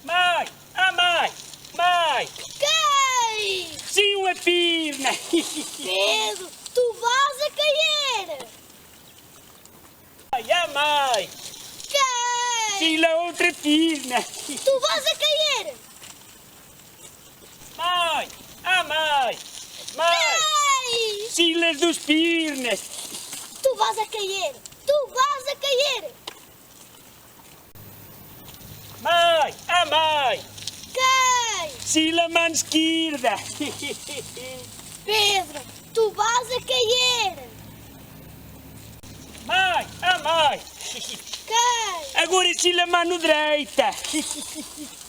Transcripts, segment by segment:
Mãe! Ah, mãe! Mãe! Quem? Sim, uma pirna! Pedro, tu vas a cair! Ai, ah, mãe! Quem? Sim, a outra pirna! Tu vas a cair! Mãe! Ah, mãe! Mãe! Quem? Sim, as duas pirnas! Tu vas a cair! Tu vas a cair! Mãe! Ah, mãe! Quem? Sim, a mão esquerda! Pedro, tu vas a cair! Mãe! Ah, mãe! Quem? Agora sim, a mão direita!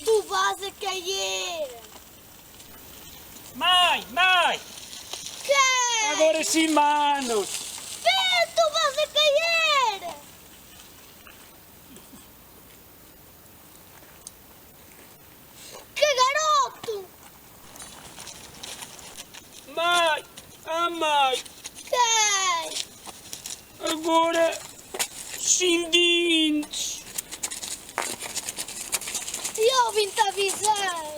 Tu vas a cair! Mãe! Mãe! Quem? Agora sim, manos! Pedro, tu vas a cair! Que garoto! Mãe! Ah, mãe! Quem? Agora sim, dentes! Eu vim-te avisar!